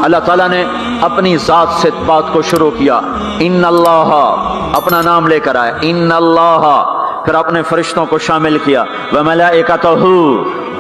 اللہ تعالیٰ نے اپنی ذات سے بات کو شروع کیا، ان اللہ، اپنا نام لے کر آئے ان اللہ، پھر اپنے فرشتوں کو شامل کیا، وملائکتہ،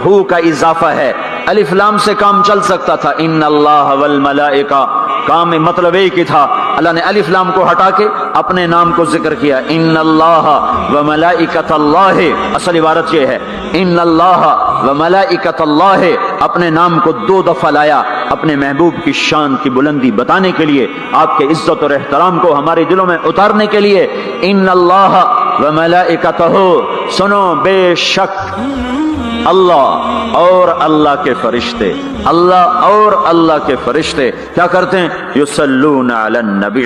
ہو کا اضافہ ہے، الف لام سے کام چل سکتا تھا، ان اللہ والملائکہ، کام میں مطلب ایک ہی تھا، اللہ نے الف لام کو ہٹا کے اپنے نام کو ذکر کیا، ان اللہ وملائکۃ اللہ، اصل عبارت یہ ہے ان اللہ وملائکۃ اللہ، اپنے نام کو 2 دفعہ لایا اپنے محبوب کی شان کی بلندی بتانے کے لیے، آپ کے عزت اور احترام کو ہمارے دلوں میں اتارنے کے لیے، ان اللہ وملائکتہ، سنو بے شک اللہ اور اللہ کے فرشتے، اللہ اور اللہ کے فرشتے کیا کرتے ہیں؟ یصلون علی النبی،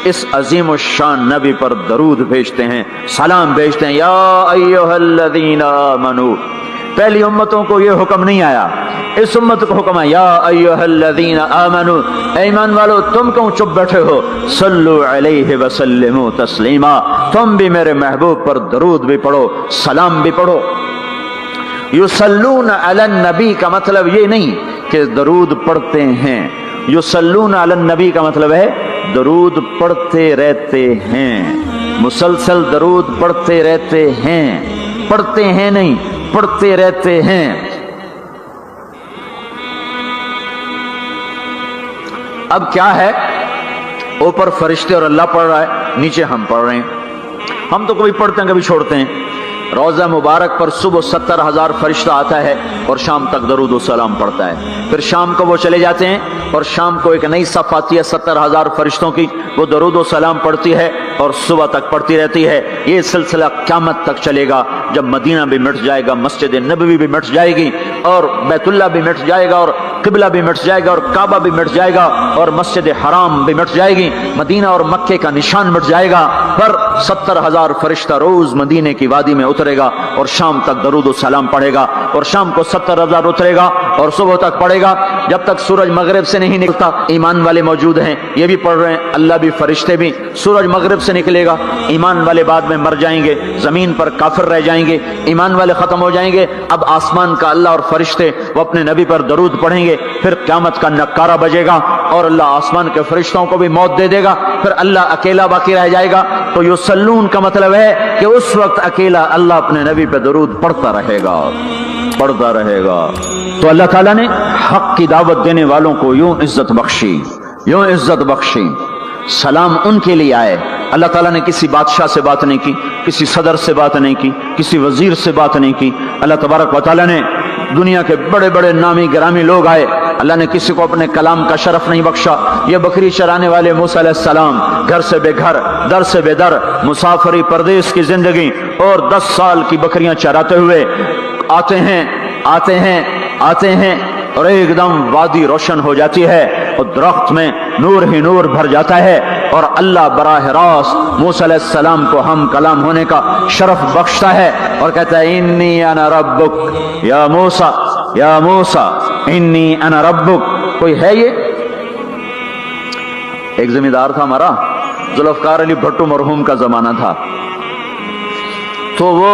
اس عظیم الشان نبی پر درود بھیجتے ہیں، سلام بھیجتے ہیں، یا ایھا الذین آمنو، پہلی امتوں کو یہ حکم نہیں آیا، اس امت کو حکم ہے، یا ایھا الذین آمنو، اے ایمان والو تم کیوں چپ بیٹھے ہو، صلو علیہ وسلموا تسلیما، تم بھی میرے محبوب پر درود بھی پڑھو، سلام بھی پڑھو۔ یصلون علی النبی کا مطلب یہ نہیں کہ درود پڑھتے ہیں، یصلون علی النبی کا مطلب ہے درود پڑھتے رہتے ہیں، مسلسل درود پڑھتے رہتے ہیں، پڑھتے ہیں نہیں، پڑھتے رہتے ہیں۔ اب کیا ہے، اوپر فرشتے اور اللہ پڑھ رہا ہے، نیچے ہم پڑھ رہے ہیں، ہم تو کبھی پڑھتے ہیں کبھی چھوڑتے ہیں۔ روزہ مبارک پر صبح 70,000 فرشتہ آتا ہے اور شام تک درود و سلام پڑھتا ہے، پھر شام کو وہ چلے جاتے ہیں اور شام کو ایک نئی صف آتی ہے 70,000 فرشتوں کی، وہ درود و سلام پڑھتی ہے اور صبح تک پڑھتی رہتی ہے۔ یہ سلسلہ قیامت تک چلے گا، جب مدینہ بھی مٹ جائے گا، مسجد نبوی بھی مٹ جائے گی، اور بیت اللہ بھی مٹ جائے گا، اور قبلہ بھی مٹ جائے گا، اور کعبہ بھی مٹ جائے گا، اور مسجد حرام بھی مٹ جائے گی، مدینہ اور مکے کا نشان مٹ جائے گا، پر 70,000 فرشتہ روز مدینے کی وادی میں اترے گا اور شام تک درود و سلام پڑھے گا، اور شام کو 70,000 اترے گا اور صبح تک پڑھے گا، جب تک سورج مغرب سے نہیں نکلتا۔ ایمان والے موجود ہیں، یہ بھی پڑھ رہے ہیں، اللہ بھی فرشتے بھی۔ سورج مغرب سے نکلے گا، ایمان والے بعد میں مر جائیں گے، زمین پر کافر رہ جائیں گے، ایمان والے ختم ہو جائیں گے، اب آسمان کا اللہ اور فرشتے وہ اپنے نبی پر درود پڑھیں گے، پھر قیامت کا نکارہ بجے گا اور اللہ آسمان کے فرشتوں کو بھی موت دے دے گا، پھر اللہ اکیلا باقی رہ جائے گا۔ تو یصلون کا مطلب ہے کہ اس وقت اکیلا اللہ اپنے نبی پہ درود پڑھتا رہے گا، پڑھتا رہے گا۔ تو اللہ تعالیٰ نے حق کی دعوت دینے والوں کو یوں عزت بخشی، یوں عزت بخشی۔ سلام ان کے لیے آئے، اللہ تعالیٰ نے کسی بادشاہ سے بات نہیں کی، کسی صدر سے بات نہیں کی، کسی وزیر سے بات نہیں کی، اللہ تبارک و تعالیٰ نے دنیا کے بڑے بڑے نامی گرامی لوگ آئے، اللہ نے کسی کو اپنے کلام کا شرف نہیں بخشا۔ یہ بکری چرانے والے موسیٰ علیہ السلام، گھر سے بے گھر، در سے بے در، مسافری پردیس کی زندگی، اور 10 سال کی بکریاں چراتے ہوئے آتے ہیں، آتے ہیں، آتے ہیں، اور ایک دم وادی روشن ہو جاتی ہے اور درخت میں نور ہی نور بھر جاتا ہے، اور اللہ براہ راست موسیٰ علیہ السلام کو ہم کلام ہونے کا شرف بخشتا ہے اور کہتا ہے انی انا ربک یا موسیٰ، یا موسیٰ انی انا ربک۔ کوئی ہے یہ؟ ایک ذمہ دار تھا ہمارا، ذوالفقار علی بھٹو مرحوم کا زمانہ تھا، تو وہ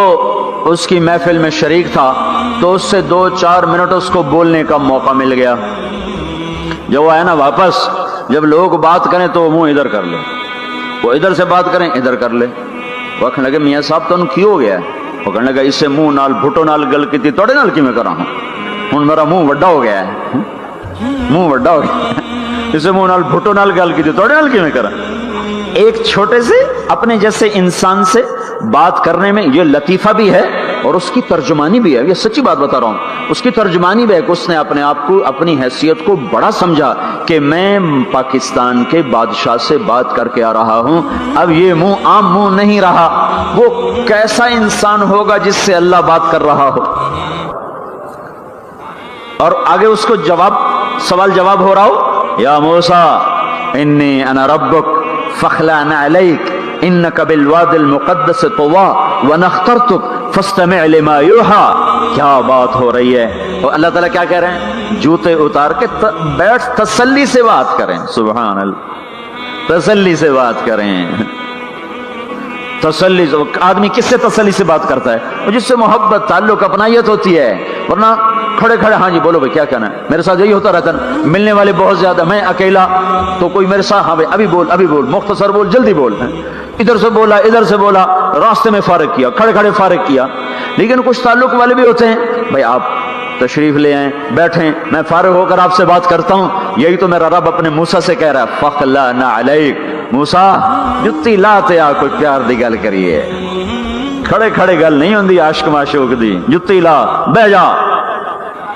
اس کی محفل میں شریک تھا، تو اس سے 2-4 منٹ اس کو بولنے کا موقع مل گیا۔ جب وہ آیا نا واپس، جب لوگ بات کریں تو وہ منہ ادھر کر لے، وہ ادھر سے بات کریں ادھر کر لے۔ وہ کہنے لگے میاں صاحب تمہیں کی ہو گیا ہے؟ وہ کہنے لگا اسے منہ نال بھٹو نال گل کی توڑے نال کی میں کرا ہوں، ہوں میرا منہ وڈا ہو گیا ہے، منہ وڈا ہو گیا، اسے منہ نال بھٹو نال گل کی توڑے نال کی میں کرا۔ ایک چھوٹے سے اپنے جیسے انسان سے بات کرنے میں یہ لطیفہ بھی ہے اور اس کی ترجمانی بھی ہے، یہ سچی بات بتا رہا ہوں، اس کی ترجمانی بھی ہے کہ اس نے اپنے آپ کو، اپنی حیثیت کو بڑا سمجھا کہ میں پاکستان کے بادشاہ سے بات کر کے آ رہا ہوں، اب یہ منہ عام منہ نہیں رہا، وہ کیسا انسان ہوگا جس سے اللہ بات کر رہا ہو۔ اور آگے اس کو جواب، سوال جواب ہو رہا ہو، یا موسیٰ انی انا ربک فاخلع نعلیک انک بالواد المقدس طویٰ وانا اخترتک فاستمع لما یوحیٰ۔ کیا بات ہو رہی ہے، اور اللہ تعالیٰ کیا کہہ رہے ہیں؟ جوتے اتار کے بیٹھ، تسلی سے بات کریں، سبحان اللہ، تسلی سے بات کریں۔ तसल्ली, आदमी किससे तसल्ली से बात करता है? और जिससे मोहब्बत ताल्लुक अपनायत होती है। वरना खड़े खड़े हाँ जी बोलो भाई क्या कहना है, मेरे साथ यही होता रहता है। मिलने वाले बहुत ज्यादा, मैं अकेला तो कोई मेरे साथ हाँ भाई अभी बोल मुख्तसर बोल जल्दी बोल, इधर से बोला इधर से बोला, रास्ते में फारिग किया, खड़े खड़े फारिग किया। लेकिन कुछ ताल्लुक वाले भी होते हैं, भाई आप तशरीफ ले आए, बैठें, मैं फारिग होकर आपसे बात करता हूं। यही तो मेरा रब अपने मूसा से कह रहा है, फखलाना अलैक मूसा, जुत्ती लाते आ कोई प्यार दी गल करिए, खड़े खड़े गल नहीं होंदी आशिक माशूक दी, जुत्ती ला बह जा।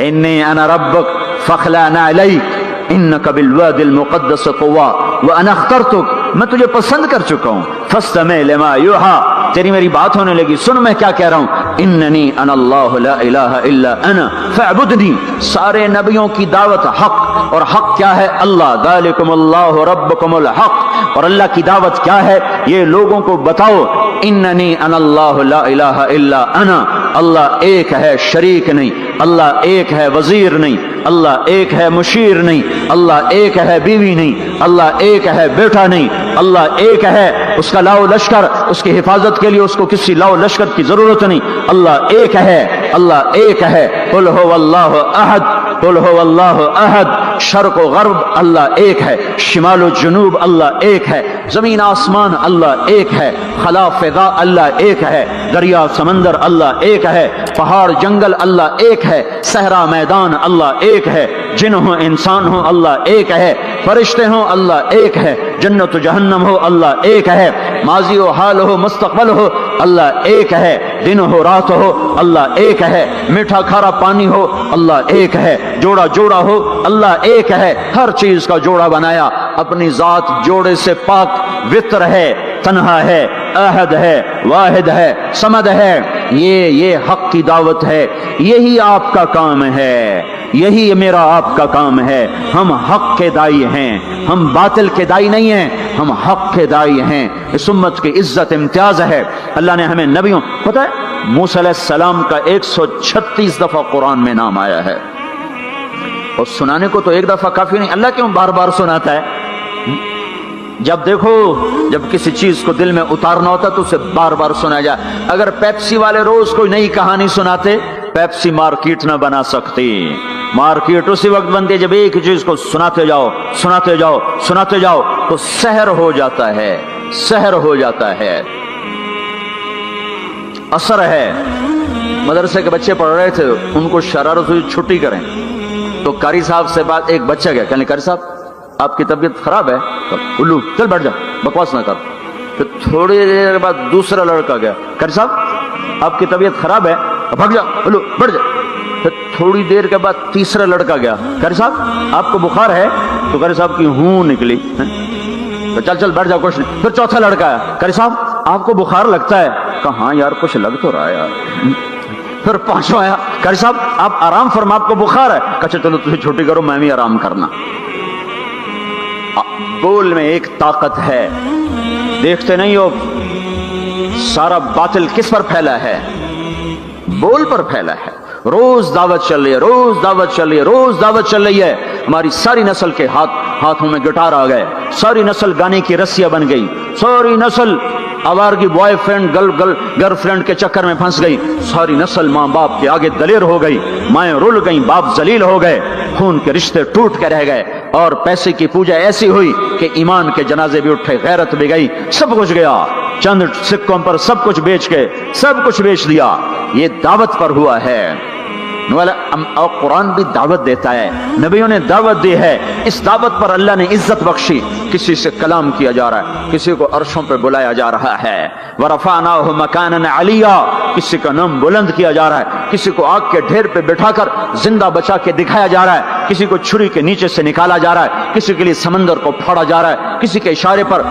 इन्नी अना रब्बक फखलाना अलैक इन्नक बिलवादिल मुक़द्दस तुवा व अना अख्तरतुक, मैं तुझे पसंद कर चुका हूं। फस्तमे लिमा यूहा, तेरी मेरी बात होने लगी, सुन मैं क्या कह रहा हूं। इन्ननी अनल्लाहु ला इलाहा इल्ला अना फअबुदनी, सारे नबियों की दावत हक, और हक क्या है? अल्लाह, दालिकुमुल्लाहु रब्बुकुमुल हक, और अल्लाह की दावत क्या है ये लोगों को बताओ। इन्ननी अनल्लाहु ला इलाहा इल्ला अना, अल्लाह एक है शरीक नहीं, अल्लाह एक है वजीर नहीं, अल्लाह एक है मुशीर नहीं, अल्लाह एक है बीवी नहीं, अल्लाह एक है बेटा नहीं, अल्लाह एक है, उसका लाओ लश्कर, उसकी हिफाजत के लिए उसको किसी लाओ लश्कर की जरूरत नहीं, अल्लाह एक है, अल्लाह एक है। कुल हो अल्लाह अहद, कुल हो अल्लाह अहद, शर्क व गर्ब अल्लाह एक है, शिमाल व जुनूब अल्लाह एक है, जमीन आसमान अल्लाह एक है, खला फिजा अल्लाह एक है, दरिया समंदर अल्लाह एक है, पहाड़ जंगल अल्लाह एक है, सहरा मैदान अल्लाह एक है, जिन हो इंसान हो अल्लाह एक है, फरिश्ते हो अल्लाह एक है, जन्नत जहन्नम हो अल्लाह एक है, माजी हो हाल हो मुस्तकबल हो अल्लाह एक है, दिन हो रात हो अल्लाह एक है, मीठा खारा पानी हो अल्लाह एक है, जोड़ा जोड़ा हो अल्लाह एक है, हर चीज का जोड़ा बनाया, अपनी जात जोड़े से पाक वित्र है, तन्हा है, अहद है, वाहिद है, समद है। ये हक की दावत है, यही आपका काम है, यही मेरा आपका काम है। हम हक के दाई हैं, हम बातिल के दाई नहीं हैं, हम हक के दाई हैं। इस उम्मत की इज्जत इम्तियाज है। अल्लाह ने हमें नबियों, पता है मूसा अलैहिस्सलाम का 136 दफा कुरान में नाम आया है, और सुनाने को तो एक दफा काफी नहीं, अल्लाह क्यों बार बार सुनाता है? जब देखो, जब किसी चीज को दिल में उतारना होता तो उसे बार बार सुनाया जाए। अगर पेप्सी वाले रोज कोई नई कहानी सुनाते, पेप्सी मार्केट ना बना सकती। मार्केट उसी वक्त बनती है जब एक ही चीज को सुनाते जाओ सुनाते जाओ सुनाते जाओ, तो सहर हो जाता है, सहर हो जाता है, असर है। मदरसे के बच्चे पढ़ रहे थे, उनको शरारत हुई छुट्टी करें, तो कारी साहब से बात, एक बच्चा गया, कहने कारी साहब आपकी तबीयत खराब है? तो उल्लू चल बैठ जा, बकवास ना कर। फिर थोड़ी देर बाद दूसरा लड़का गया, कारी साहब आपकी तबीयत खराब है? भाग जा, उल्लू बैठ जा। फिर थोड़ी देर के बाद तीसरा लड़का गया, कारी साहब आपको बुखार है? तो कारी साहब की हूं निकली, तो चल चल बैठ जा, कुछ नहीं। फिर चौथा लड़का आया, कारी साहब आपको बुखार लगता है? कहाँ यार, कुछ लग तो रहा है यार। फिर पांचवा आया, कारी साहब आप आराम फरमा, आपको बुखार है? कहा चलो तुझे छुट्टी करो, मैं भी आराम करना। बोल में एक ताकत है, देखते नहीं हो सारा बातिल किस पर फैला है? बोल पर फैला है। रोज दावत चल रही है, रोज दावत चल रही है, रोज दावत चल रही है। हमारी सारी नस्ल के हाथों में गिटार आ गए, सारी नस्ल गाने की रस्सियां बन गई, सारी नस्ल आवारगी बॉयफ्रेंड गर्लफ्रेंड के चक्कर में फंस गई, सारी नस्ल माँ बाप के आगे दलेर हो गई, माएं रुल गई, बाप जलील हो गए, खून के रिश्ते टूट के रह गए, और पैसे की पूजा ऐसी हुई कि ईमान के जनाजे भी उठे, गैरत भी गई, सब कुछ गया। चंद सिक्कों पर सब कुछ बेच के सब कुछ बेच दिया। ये दावत पर हुआ है। और कुरान भी दावत देता है, नबियों ने दावत दी है। इस दावत पर अल्लाह ने इज्जत बख्शी। किसी से कलाम किया जा रहा है, किसी को अर्शों पर बुलाया जा रहा है, वरफ़अनाहु मकानन अलिया, किसी का नाम बुलंद किया जा रहा है, किसी को आग के ढेर पे बिठाकर जिंदा बचा के दिखाया जा रहा है, किसी को छुरी के नीचे से निकाला जा रहा है, किसी के लिए समंदर को फाड़ा जा रहा है, किसी के इशारे पर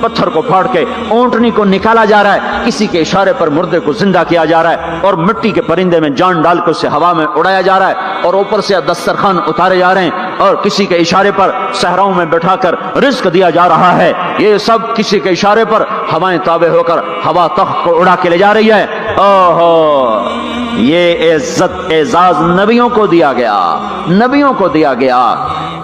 पत्थर को फाड़ के ऊंटनी को निकाला जा रहा है, किसी के इशारे पर मुर्दे को जिंदा किया जा रहा है, और मिट्टी के परिंदे में जान डाल के उसे हवा में उड़ाया जा रहा है, और ऊपर से दस्तरखान उतारे जा रहे हैं, और किसी के इशारे पर सहराओं में बैठाकर रिज्क दिया जा रहा है। ये सब किसी के इशारे पर हवाएं ताबे होकर हवा तख्त को उड़ा के ले जा रही है। ओहो, ये इज्जत एजाज नबियों को दिया गया, नबियों को दिया गया।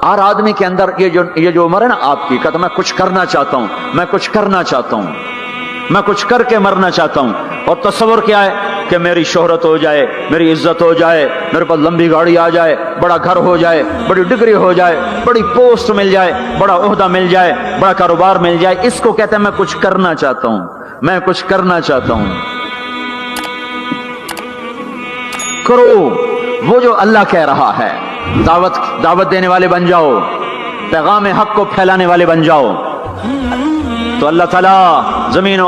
हर आदमी के अंदर ये जो उम्र है ना आपकी, कहता मैं कुछ करना चाहता हूं, मैं कुछ करना चाहता हूं। मैं कुछ करके मरना चाहता हूं। और तस्वर क्या है कि मेरी शोहरत हो जाए, मेरी इज्जत हो जाए, मेरे पास लंबी गाड़ी आ जाए, बड़ा घर हो जाए, बड़ी डिग्री हो जाए, बड़ी पोस्ट मिल जाए, बड़ा ओहदा मिल जाए, बड़ा कारोबार मिल जाए। इसको कहते हैं मैं कुछ करना चाहता हूं, मैं कुछ करना चाहता हूं। करो वो जो अल्लाह कह रहा है, दावत देने वाले बन जाओ, पैगाम हक को फैलाने वाले बन जाओ, तो अल्लाह ताला जमीन व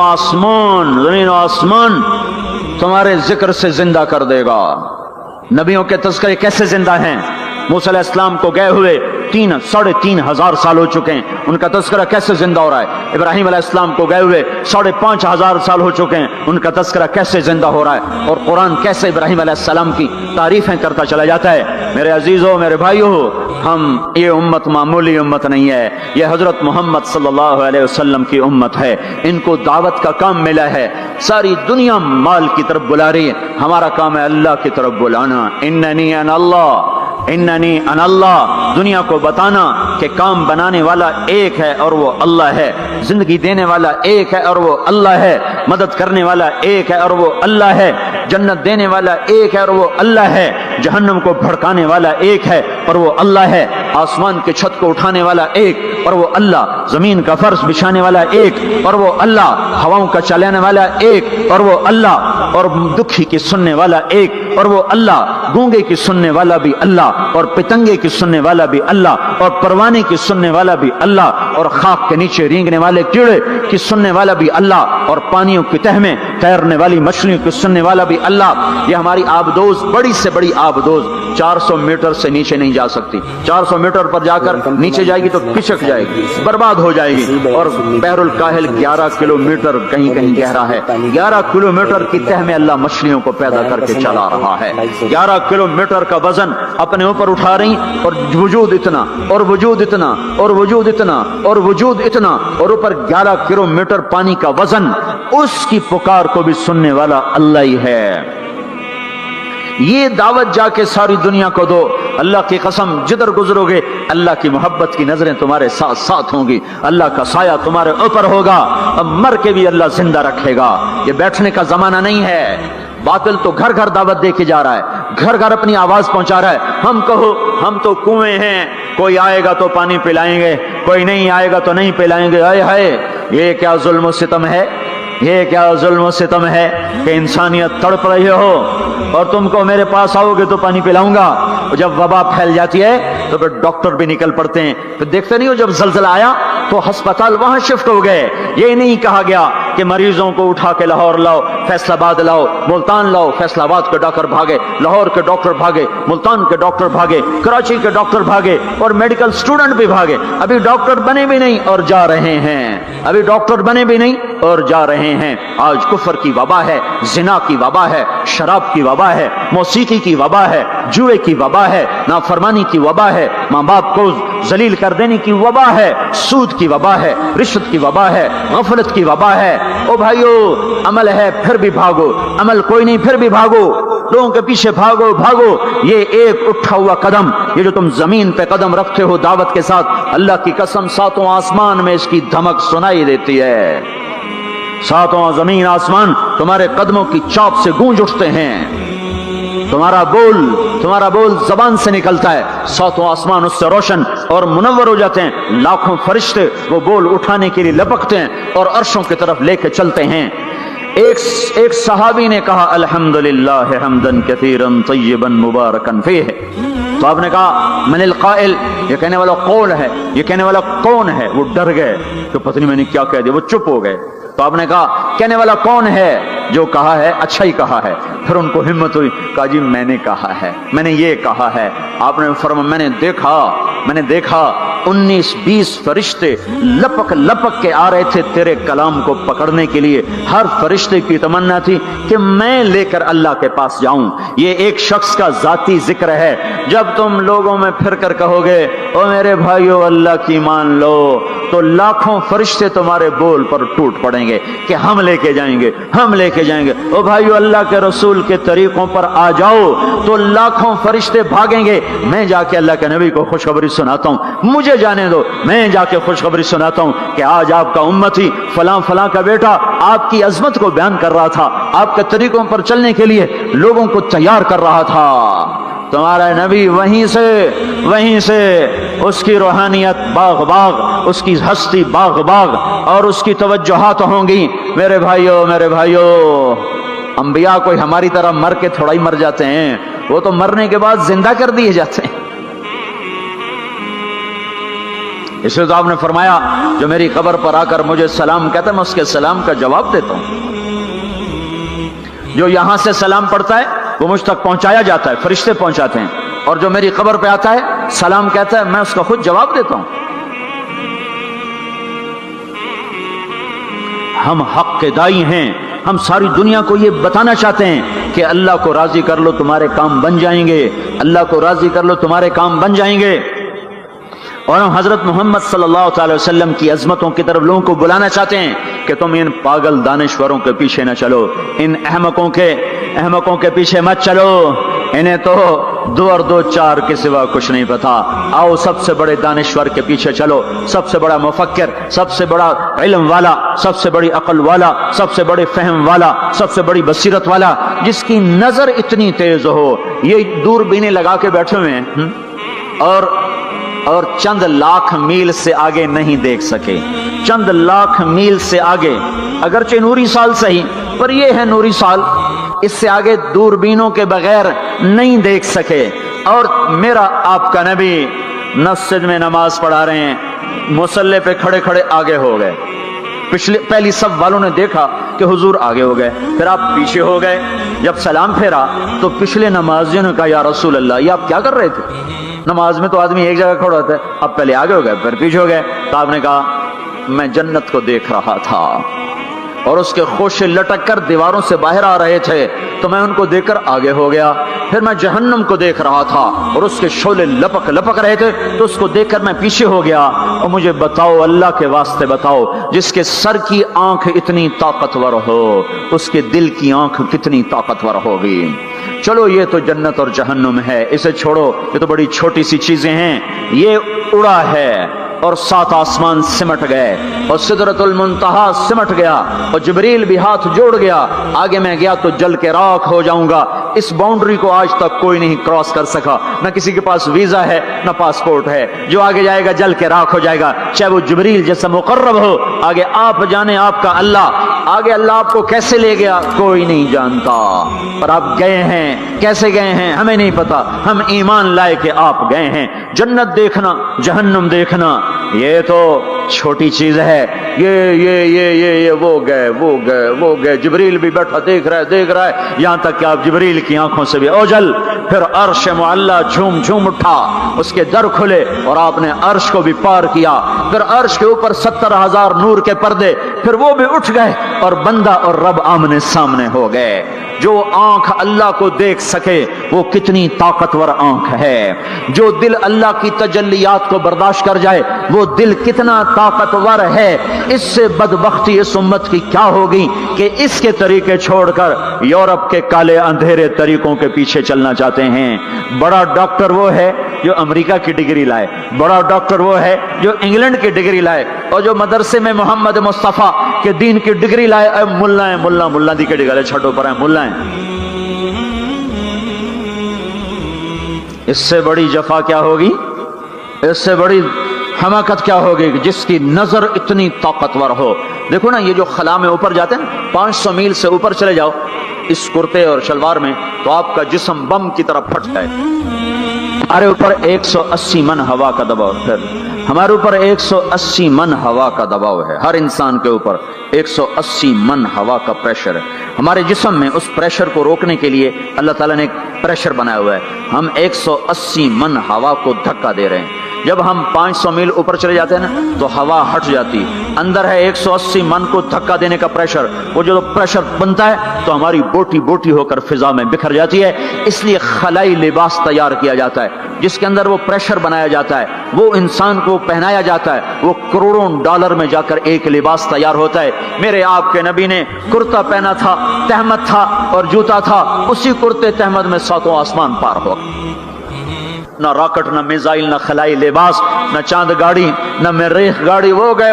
आसमान तुम्हारे जिक्र से जिंदा कर देगा। नबियों के तज़किरे कैसे जिंदा हैं? मूसा अलैहिस्सलाम को गए हुए 3,500 साल हो चुके हैं, उनका तज़किरा कैसे जिंदा हो रहा है? इब्राहिम अलैहिस्सलाम को गए हुए 5,500 साल हो चुके हैं, उनका तज़किरा कैसे जिंदा हो रहा है? और कुरान कैसे इब्राहिम अलैहिस्सलाम की तारीफें करता चला जाता है। मेरे अजीजों, मेरे भाइयों, हम ये उम्मत मामूली उम्मत नहीं है, ये हजरत मोहम्मद सल्लल्लाहु अलैहि वसल्लम की उम्मत है। इनको दावत का काम मिला है। सारी दुनिया माल की तरफ बुला रही है, हमारा काम है अल्लाह की तरफ बुलाना। इन्ननी अनल्लाह, इन्ननी अनल्लाह, दुनिया को बताना कि काम बनाने वाला एक है और वो अल्लाह है, जिंदगी देने वाला एक है और वो अल्लाह है, मदद करने वाला एक है और वो अल्लाह है, जन्नत देने वाला एक है और वो अल्लाह है, जहन्नम को भड़काने वाला एक है और वो अल्लाह है, आसमान की छत को उठाने वाला एक और वो अल्लाह, जमीन का फर्श बिछाने वाला एक और वो अल्लाह, हवाओं का चलाने वाला एक और वो अल्लाह, और दुखी की सुनने वाला एक और वो अल्लाह, गूंगे की सुनने वाला भी अल्लाह, और पितंगे की सुनने वाला भी अल्लाह, और परवाने की सुनने वाला भी अल्लाह, और खाक के नीचे रेंगने वाले कीड़े की सुनने वाला भी अल्लाह, और पानियों की तह में तैरने वाली मछलियों की सुनने वाला भी अल्लाह। ये हमारी आबदोज, बड़ी से बड़ी आबदोज 400 मीटर से नीचे नहीं जा सकती। 400 मीटर पर जाकर नीचे जाएगी तो पिछक जाएगी, बर्बाद हो जाएगी। और बहरुल काहिल 11 किलोमीटर कहीं कहीं गहरा है। 11 किलोमीटर की तह में अल्लाह मछलियों को पैदा करके चला रहा है। 11 किलोमीटर का वजन अपने ऊपर उठा रही, और वजूद इतना, और वजूद इतना, और वजूद इतना, और वजूद इतना, और ऊपर 11 किलोमीटर पानी का वजन। उसकी पुकार को भी सुनने वाला अल्लाह ही है। ये दावत जाके सारी दुनिया को दो। अल्लाह की कसम, जिधर गुजरोगे अल्लाह की मोहब्बत की नजरें तुम्हारे साथ साथ होंगी, अल्लाह का साया तुम्हारे ऊपर होगा। अब मर के भी अल्लाह जिंदा रखेगा। ये बैठने का जमाना नहीं है। बातिल तो घर घर दावत दे के जा रहा है, घर घर अपनी आवाज पहुंचा रहा है। हम कहो हम तो कुएं हैं, कोई आएगा तो पानी पिलाएंगे, कोई नहीं आएगा तो नहीं पिलाएंगे। हाय हाय, ये क्या जुल्म सितम है, ये क्या जुल्म सितम है कि इंसानियत तड़प रही हो और तुमको मेरे पास आओगे तो पानी पिलाऊंगा। और जब वबा फैल जाती है तो फिर डॉक्टर भी निकल पड़ते हैं। फिर देखते नहीं हो, जब जलजला आया तो अस्पताल वहां शिफ्ट हो गए। ये नहीं कहा गया कि मरीजों को उठा के लाहौर लाओ, फैसलाबाद लाओ, मुल्तान लाओ। फैसलाबाद के डॉक्टर भागे, लाहौर के डॉक्टर भागे, मुल्तान के डॉक्टर भागे, कराची के डॉक्टर भागे, और मेडिकल स्टूडेंट भी भागे। अभी डॉक्टर बने भी नहीं और जा रहे हैं, अभी डॉक्टर बने भी नहीं और जा रहे हैं। आज कुफर की वबा है, जिना की वबा है, शराब की वबा है, मौसीकी की वबा है, जुए की वबा है, नाफरमानी की वबा है, माँ बाप को जलील कर देने की वबा है, सूद की वबा है, रिश्वत की वबा है, गफलत की वबा है। ओ भाइयों, अमल है फिर भी भागो, अमल कोई नहीं फिर भी भागो, लोगों के पीछे भागो भागो। ये एक उठा हुआ कदम, ये जो तुम जमीन पे कदम रखते हो दावत के साथ, अल्लाह की कसम सातों आसमान में इसकी धमक सुनाई देती है। सातों जमीन आसमान तुम्हारे कदमों की चाप से गूंज उठते हैं। तुम्हारा बोल जबान से निकलता है, सातों आसमान उससे रोशन और मुनव्वर हो जाते हैं। लाखों फरिश्ते वो बोल उठाने के लिए लपकते हैं और अर्शों की तरफ लेके चलते हैं। एक सहाबी ने कहा, अल्हम्दुलिल्लाह हम्दन कसीरन तय्यबन मुबारकन फीह। तो आपने कहा मनिल काइल, ये कहने वाला कौन है, ये कहने वाला कौन है? वो डर गए तो पता नहीं मैंने क्या कह दिया, वो चुप हो गए। तो आपने कहा कहने वाला कौन है? जो कहा है अच्छा ही कहा है। फिर उनको हिम्मत हुई, कहा जी मैंने कहा है, मैंने ये कहा है। आपने फरमाया मैंने देखा 19-20 फरिश्ते लपक लपक के आ रहे थे तेरे कलाम को पकड़ने के लिए। हर फरिश्ते की तमन्ना थी कि मैं लेकर अल्लाह के पास जाऊं। ये एक शख्स का जाती जिक्र है। जब तुम लोगों में फिर कर कहोगे ओ मेरे भाइयों अल्लाह की मान लो, तो लाखों फरिश्ते तुम्हारे बोल पर टूट पड़ेंगे कि हम लेके जाएंगे, हम लेके जाएंगे। ओ भाइयों, अल्लाह के रसूल के तरीकों पर आ जाओ तो लाखों फरिश्ते भागेंगे। मैं जाके अल्लाह के नबी को खुशखबरी सुनाता हूँ, मुझे जाने दो, मैं जाके खुशखबरी सुनाता हूँ कि आज आपका उम्मती फलां फलां का बेटा आपकी अजमत को बयान कर रहा था, आपके तरीकों पर चलने के लिए लोगों को तैयार कर रहा था। तुम्हारा नबी वहीं से उसकी रूहानियत बाग बाग, उसकी हस्ती बाग बाग और उसकी तवज्जुहात होंगी। मेरे भाइयों, अंबिया कोई हमारी तरह मर के थोड़ा ही मर जाते हैं, वो तो मरने के बाद जिंदा कर दिए जाते हैं। इसलिए तो आपने फरमाया जो मेरी कब्र पर आकर मुझे सलाम कहता है मैं उसके सलाम का जवाब देता हूं। जो यहां से सलाम पढ़ता है वो मुझ तक पहुंचाया जाता है, फरिश्ते पहुंचाते हैं, और जो मेरी कब्र पे आता है सलाम कहता है मैं उसका खुद जवाब देता हूं। हम हक के दाई हैं, हम सारी दुनिया को ये बताना चाहते हैं कि अल्लाह को राजी कर लो तुम्हारे काम बन जाएंगे, अल्लाह को राजी कर लो तुम्हारे काम बन जाएंगे। और हम हजरत मोहम्मद सल्लल्लाहु अलैहि वसल्लम की अजमतों की तरफ लोगों को बुलाना चाहते हैं कि तुम इन पागल दानिश्वरों के पीछे न चलो, इन अहमकों के पीछे मत चलो, इन्हें तो 2 और 2 4 के सिवा कुछ नहीं पता। आओ सबसे बड़े दानिश्वर के पीछे चलो, सबसे बड़ा मुफक्किर, सबसे बड़ा इल्म वाला, सबसे बड़ी अक्ल वाला, सबसे बड़े फहम वाला, सबसे बड़ी बसीरत वाला, जिसकी नजर इतनी तेज हो, ये दूरबीनें लगा के बैठे हुए हैं और चंद लाख मील से आगे नहीं देख सके, चंद लाख मील से आगे, अगरचे नूरी साल सही पर ये है नूरी साल, इससे आगे दूरबीनों के बगैर नहीं देख सके। और मेरा आपका नबी मस्जिद में नमाज पढ़ा रहे हैं, मुसल्ले पे खड़े खड़े आगे हो गए, पहली सब वालों ने देखा कि हुजूर आगे हो गए, फिर आप पीछे हो गए। जब सलाम फेरा तो पिछले नमाजियों ने कहा या रसूल अल्लाह, ये आप क्या कर रहे थे? नमाज में तो आदमी एक जगह खड़ा होता है, अब पहले आगे हो गए फिर पीछे हो गए। तो आपने कहा मैं जन्नत को देख रहा था और उसके खोशे लटक कर दीवारों से बाहर आ रहे थे, तो मैं उनको देखकर आगे हो गया। फिर मैं जहन्नम को देख रहा था और उसके शोले लपक लपक रहे थे, तो उसको देखकर मैं पीछे हो गया। और मुझे बताओ, अल्लाह के वास्ते बताओ, जिसके सर की आंख इतनी ताकतवर हो, उसके दिल की आंख कितनी ताकतवर होगी। चलो ये तो जन्नत और जहन्नुम है, इसे छोड़ो, ये तो बड़ी छोटी सी चीजें हैं। ये उड़ा है और 7 आसमान सिमट गए और सिदरतुल मुंतहा सिमट गया और जिब्रील भी हाथ जोड़ गया, आगे मैं गया तो जल के राख हो जाऊंगा। इस बाउंड्री को आज तक कोई नहीं क्रॉस कर सका, न किसी के पास वीजा है न पासपोर्ट है। जो आगे जाएगा जल के राख हो जाएगा, चाहे वो जिब्रील जैसा मुकर्रब हो। आगे आप जाने आपका अल्लाह, आगे अल्लाह आपको कैसे ले गया कोई नहीं जानता, पर आप गए हैं, कैसे गए हैं हमें नहीं पता। हम ईमान लाए कि आप गए हैं। जन्नत देखना, जहन्नुम देखना ये तो छोटी चीज है। ये वो गए, जिब्रील भी बैठा देख रहा है, यहां तक कि आप जिब्रील की आंखों से भी ओझल। फिर अर्श मुअल्ला झूम झूम उठा, उसके दर खुले और आपने अर्श को भी पार किया। फिर अर्श के ऊपर 70,000 नूर के पर्दे, फिर वो भी उठ गए और बंदा और रब आमने सामने हो गए। जो आंख अल्लाह को देख सके वो कितनी ताकतवर आंख है। जो दिल अल्लाह की तजल्लियात को बर्दाश्त कर जाए वो दिल कितना ताकतवर है। इससे बदबख्ती इस उम्मत की क्या होगी कि इसके तरीके छोड़कर यूरोप के काले अंधेरे तरीकों के पीछे चलना चाहते हैं। बड़ा डॉक्टर वो है जो अमेरिका की डिग्री लाए, बड़ा डॉक्टर वो है जो इंग्लैंड की डिग्री लाए, और जो मदरसे में मोहम्मद मुस्तफा के दीन की डिग्री लाए मुल्ला दी के डिग्री छठों पर है मुल्ला है। इससे बड़ी जफा क्या होगी, इससे बड़ी हमाकत क्या होगी जिसकी नजर इतनी ताकतवर हो। देखो ना, ये जो खला में ऊपर जाते हैं 500 मील से ऊपर चले जाओ इस कुर्ते और शलवार में, तो आपका जिस्म बम की तरफ फट जाए। हमारे ऊपर 180 मन हवा का दबाव, फिर हमारे ऊपर 180 मन हवा का दबाव है। हर इंसान के ऊपर 180 मन हवा का प्रेशर है। हमारे जिस्म में उस प्रेशर को रोकने के लिए अल्लाह ताला ने एक प्रेशर बनाया हुआ है। हम 180 मन हवा को धक्का दे रहे हैं। جب ہم 500 میل اوپر چلے جاتے ہیں نا تو ہوا ہٹ جاتی، اندر ہے 180 من کو دھکا دینے کا پریشر، وہ جو پریشر بنتا ہے تو ہماری بوٹی بوٹی ہو کر فضا میں بکھر جاتی ہے۔ اس لیے خلائی لباس تیار کیا جاتا ہے جس کے اندر وہ پریشر بنایا جاتا ہے، وہ انسان کو پہنایا جاتا ہے، وہ کروڑوں ڈالر میں جا کر ایک لباس تیار ہوتا ہے۔ میرے آپ کے نبی نے کرتا پہنا تھا، تہمت تھا اور جوتا تھا، اسی کرتے تہمت میں 7 آسمان پار ہو، نہ راکٹ، نہ میزائل، نہ خلائی لباس، نہ چاند گاڑی، نہ مریخ گاڑی، وہ گئے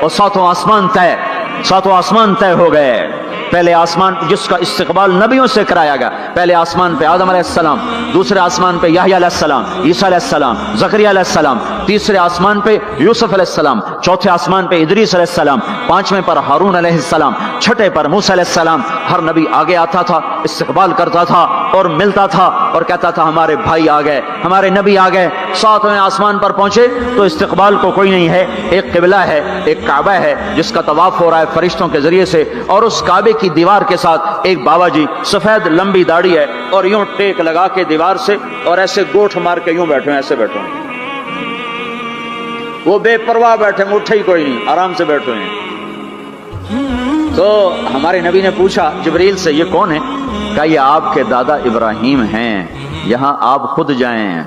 اور 7 آسمان طے، 7 آسمان طے ہو گئے۔ پہلے آسمان جس کا استقبال نبیوں سے کرایا گیا، پہلے آسمان پہ آدم علیہ السلام، دوسرے آسمان پہ یحییٰ علیہ السلام، عیسیٰ علیہ السلام، زکریا علیہ السلام، تیسرے آسمان پہ یوسف علیہ السلام، چوتھے آسمان پہ ادریس علیہ السلام، 5ویں پر ہارون علیہ السلام، 6ٹھے پر موسیٰ علیہ السلام۔ ہر نبی آگے آتا تھا، استقبال کرتا تھا اور ملتا تھا اور کہتا تھا ہمارے بھائی آ گئے، ہمارے نبی آ گئے۔ 7ویں آسمان پر پہنچے تو استقبال کو کوئی نہیں ہے، ایک قبلہ ہے، ایک کعبہ ہے جس کا طواف ہو رہا ہے فرشتوں کے ذریعے سے، اور اس کعبے کی دیوار کے ساتھ ایک بابا جی، سفید لمبی داڑھی ہے اور یوں ٹیک لگا کے دیوار سے اور ایسے گوٹھ مار کے یوں بیٹھے ہیں، ایسے بیٹھے ہیں، وہ بے پرواہ بیٹھے ہیں، اٹھے ہی کوئی نہیں، آرام سے بیٹھے ہیں۔ تو ہمارے نبی نے پوچھا جبریل سے یہ کون ہے؟ کہا یہ آپ کے دادا ابراہیم ہیں، یہاں آپ خود جائیں۔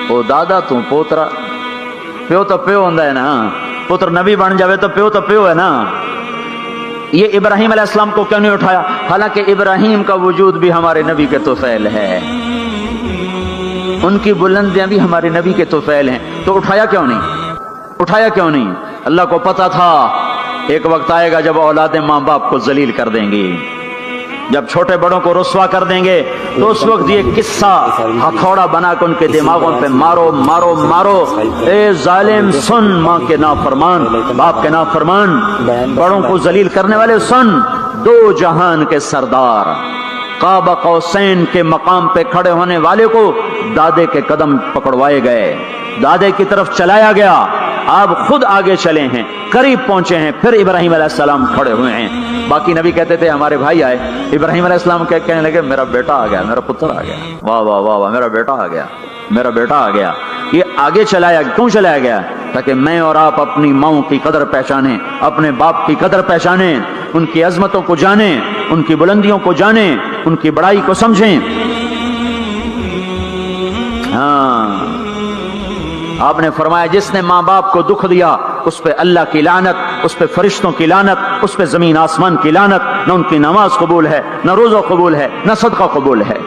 او دادا تو پوترا، پیو تو پیو ہوندا ہے نا، پتر نبی بن جاوے تو پیو ہے نا۔ یہ ابراہیم علیہ السلام کو کیوں نہیں اٹھایا؟ حالانکہ ابراہیم کا وجود بھی ہمارے نبی کے طفیل ہے، ان کی بلندیاں بھی ہمارے نبی کے طفیل ہیں، تو اٹھایا کیوں نہیں؟ اللہ کو پتا تھا ایک وقت آئے گا جب اولادیں ماں باپ کو ذلیل کر دیں گی، جب چھوٹے بڑوں کو رسوا کر دیں گے، تو اس وقت یہ قصہ ہتھوڑا بنا کے ان کے دماغوں پہ مارو، اے ظالم سن، ماں کے نافرمان، باپ کے نافرمان، بڑوں کو ذلیل کرنے والے سن، 2 جہان کے سردار، قاب قوسین کے مقام پہ کھڑے ہونے والے کو دادے کے قدم پکڑوائے گئے، دادے کی طرف چلایا گیا، آپ خود آگے چلے ہیں، قریب پہنچے ہیں، پھر ابراہیم علیہ السلام کھڑے ہوئے ہیں۔ باقی نبی کہتے تھے ہمارے بھائی آئے، ابراہیم علیہ السلام کہنے لگے میرا بیٹا آ گیا، میرا پتر آ گیا، واہ واہ واہ واہ، میرا بیٹا آ گیا۔ یہ آگے کیوں چلایا گیا؟ تاکہ میں اور آپ اپنی ماؤں کی قدر پہچانیں، اپنے باپ کی قدر پہچانیں، ان کی عظمتوں کو جانیں، ان کی بلندیوں کو جانیں، ان کی بڑائی کو سمجھیں۔ ہاں، آپ نے فرمایا جس نے ماں باپ کو دکھ دیا اس پہ اللہ کی لعنت، اس پہ فرشتوں کی لعنت، اس پہ زمین آسمان کی لعنت، نہ ان کی نماز قبول ہے، نہ روزہ قبول ہے، نہ صدقہ قبول ہے۔